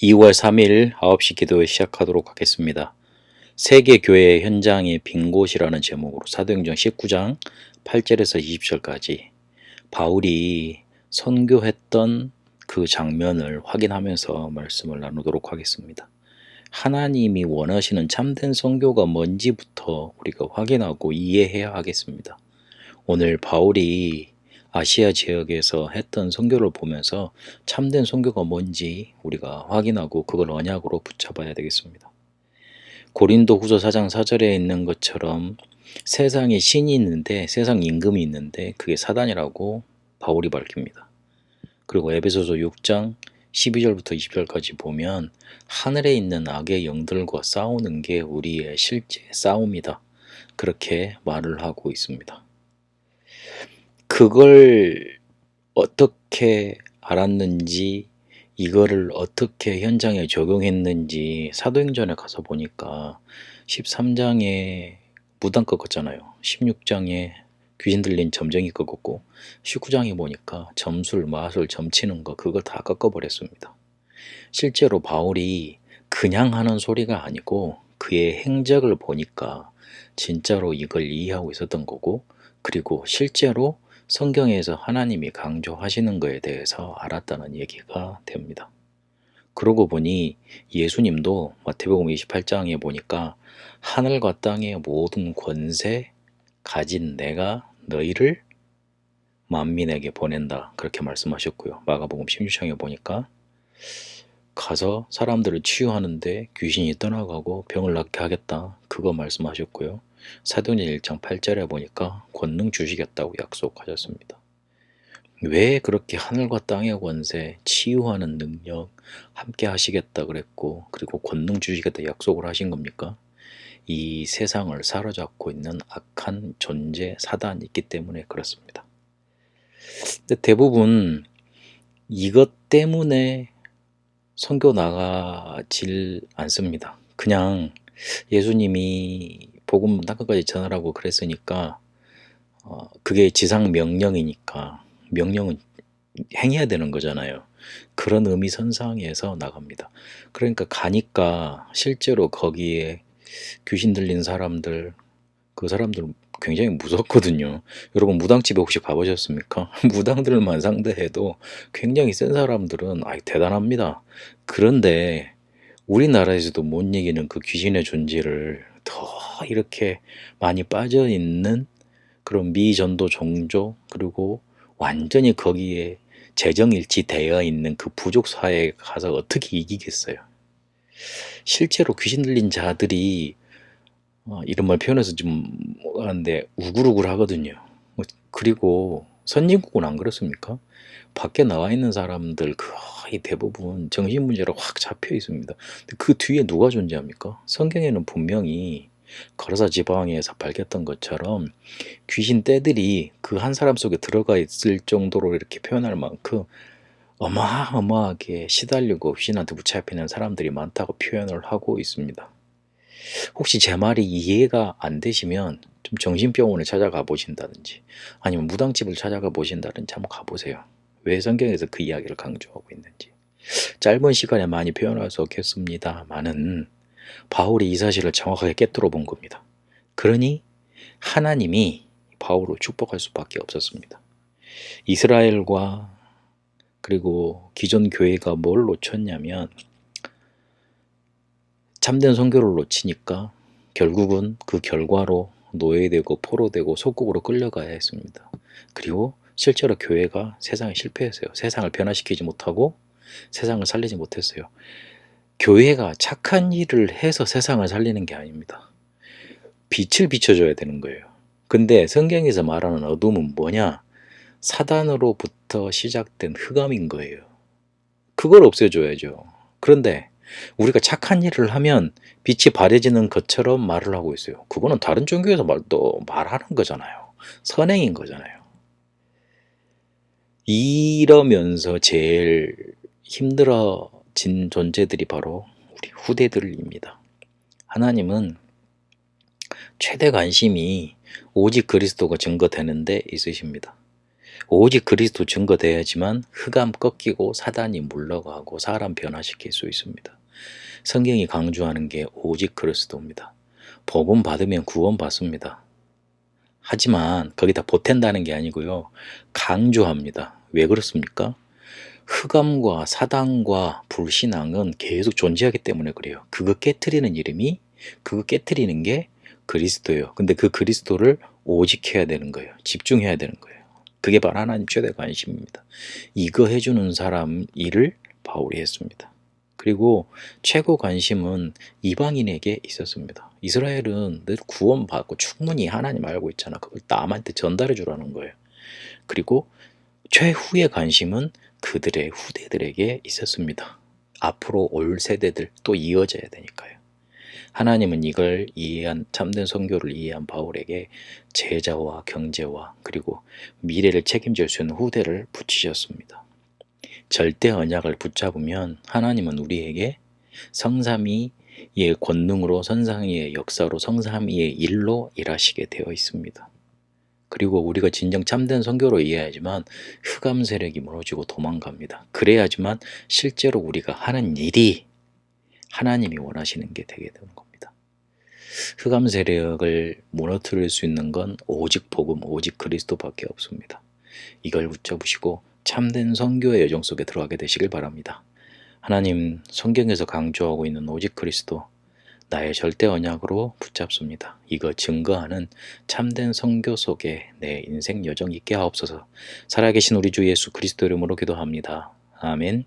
2월 3일 9시 기도회 시작하도록 하겠습니다. 세계교회 현장의 빈 곳이라는 제목으로 사도행전 19장 8절에서 20절까지 바울이 선교했던 그 장면을 확인하면서 말씀을 나누도록 하겠습니다. 하나님이 원하시는 참된 선교가 뭔지부터 우리가 확인하고 이해해야 하겠습니다. 오늘 바울이 아시아 지역에서 했던 선교를 보면서 참된 선교가 뭔지 우리가 확인하고 그걸 언약으로 붙잡아야 되겠습니다. 고린도 후서 4장 4절에 있는 것처럼 세상에 신이 있는데, 세상 임금이 있는데 그게 사단이라고 바울이 밝힙니다. 그리고 에베소서 6장 12절부터 20절까지 보면 하늘에 있는 악의 영들과 싸우는 게 우리의 실제 싸움이다, 그렇게 말을 하고 있습니다. 그걸 어떻게 알았는지, 이거를 어떻게 현장에 적용했는지 사도행전에 가서 보니까 13장에 무당 꺾었잖아요. 16장에 귀신 들린 점쟁이 꺾었고 19장에 보니까 점술, 마술, 점치는 거 그걸 다 꺾어버렸습니다. 실제로 바울이 그냥 하는 소리가 아니고 그의 행적을 보니까 진짜로 이걸 이해하고 있었던 거고, 그리고 실제로 성경에서 하나님이 강조하시는 것에 대해서 알았다는 얘기가 됩니다. 그러고 보니 예수님도 마태복음 28장에 보니까 하늘과 땅의 모든 권세 가진 내가 너희를 만민에게 보낸다, 그렇게 말씀하셨고요. 마가복음 16장에 보니까 가서 사람들을 치유하는데 귀신이 떠나가고 병을 낫게 하겠다, 그거 말씀하셨고요. 사도행전 1장 8절에 보니까 권능 주시겠다고 약속하셨습니다. 왜 그렇게 하늘과 땅의 권세, 치유하는 능력 함께 하시겠다 그랬고, 그리고 권능 주시겠다 약속을 하신 겁니까? 이 세상을 사로잡고 있는 악한 존재 사단이 있기 때문에 그렇습니다. 근데 대부분 이것 때문에 선교 나가질 않습니다. 그냥 예수님이 복음 땅끝까지 전하라고 그랬으니까 그게 지상 명령이니까 명령은 행해야 되는 거잖아요. 그런 의미 선상에서 나갑니다. 그러니까 가니까 실제로 거기에 귀신 들린 사람들, 그 사람들 굉장히 무섭거든요. 여러분 무당집에 혹시 가보셨습니까? 무당들만 상대해도 굉장히 센 사람들은 대단합니다. 그런데 우리나라에서도 못 이기는 그 귀신의 존재를 더 이렇게 많이 빠져 있는 그런 미전도 종교, 그리고 완전히 거기에 재정일치되어 있는 그 부족 사회에 가서 어떻게 이기겠어요? 실제로 귀신 들린 자들이 이런 말 표현해서 좀 하는데 우글우글 하거든요. 그리고 선진국은 안 그렇습니까? 밖에 나와 있는 사람들 거의 대부분 정신문제로 확 잡혀 있습니다. 근데 그 뒤에 누가 존재합니까? 성경에는 분명히 거라사 지방에서 밝혔던 것처럼 귀신 떼들이 그 한 사람 속에 들어가 있을 정도로 이렇게 표현할 만큼 어마어마하게 시달리고 귀신한테 붙잡히는 사람들이 많다고 표현을 하고 있습니다. 혹시 제 말이 이해가 안 되시면 좀 정신병원을 찾아가 보신다든지 아니면 무당집을 찾아가 보신다든지 한번 가보세요. 왜 성경에서 그 이야기를 강조하고 있는지. 짧은 시간에 많이 표현할 수 없겠습니다만은 바울이 이 사실을 정확하게 깨뜨려 본 겁니다. 그러니 하나님이 바울을 축복할 수밖에 없었습니다. 이스라엘과 그리고 기존 교회가 뭘 놓쳤냐면 참된 선교를 놓치니까 결국은 그 결과로 노예되고 포로되고 속국으로 끌려가야 했습니다. 그리고 실제로 교회가 세상에 실패했어요. 세상을 변화시키지 못하고 세상을 살리지 못했어요. 교회가 착한 일을 해서 세상을 살리는 게 아닙니다. 빛을 비춰줘야 되는 거예요. 근데 성경에서 말하는 어둠은 뭐냐? 사단으로부터 시작된 흑암인 거예요. 그걸 없애줘야죠. 그런데 우리가 착한 일을 하면 빛이 바래지는 것처럼 말을 하고 있어요. 그거는 다른 종교에서 말하는 거잖아요. 선행인 거잖아요. 이러면서 제일 힘들어진 존재들이 바로 우리 후대들입니다. 하나님은 최대 관심이 오직 그리스도가 증거되는 데 있으십니다. 오직 그리스도 증거되어야지만 흑암 꺾이고 사단이 물러가고 사람 변화시킬 수 있습니다. 성경이 강조하는 게 오직 그리스도입니다. 복음 받으면 구원 받습니다. 하지만 거기다 보탠다는 게 아니고요. 강조합니다. 왜 그렇습니까? 흑암과 사단과 불신앙은 계속 존재하기 때문에 그래요. 그거 깨트리는 게 그리스도예요. 근데 그 그리스도를 오직해야 되는 거예요. 집중해야 되는 거예요. 그게 바로 하나님 최대 관심입니다. 이거 해주는 사람 일을 바울이 했습니다. 그리고 최고 관심은 이방인에게 있었습니다. 이스라엘은 늘 구원받고 충분히 하나님 알고 있잖아. 그걸 남한테 전달해 주라는 거예요. 그리고 최후의 관심은 그들의 후대들에게 있었습니다. 앞으로 올 세대들 또 이어져야 되니까요. 하나님은 이걸 이해한 참된 선교를 이해한 바울에게 제자와 경제와 그리고 미래를 책임질 수 있는 후대를 붙이셨습니다. 절대 언약을 붙잡으면 하나님은 우리에게 성삼위의 권능으로 선상위의 역사로 성삼위의 일로 일하시게 되어 있습니다. 그리고 우리가 진정 참된 선교로 이해하지만 흑암 세력이 무너지고 도망갑니다. 그래야지만 실제로 우리가 하는 일이 하나님이 원하시는 게 되게 되는 겁니다. 흑암 세력을 무너뜨릴 수 있는 건 오직 복음, 오직 그리스도밖에 없습니다. 이걸 붙잡으시고 참된 선교의 여정 속에 들어가게 되시길 바랍니다. 하나님 성경에서 강조하고 있는 오직 그리스도, 나의 절대 언약으로 붙잡습니다. 이거 증거하는 참된 선교 속에 내 인생 여정 있게 하옵소서. 살아계신 우리 주 예수 그리스도 이름으로 기도합니다. 아멘.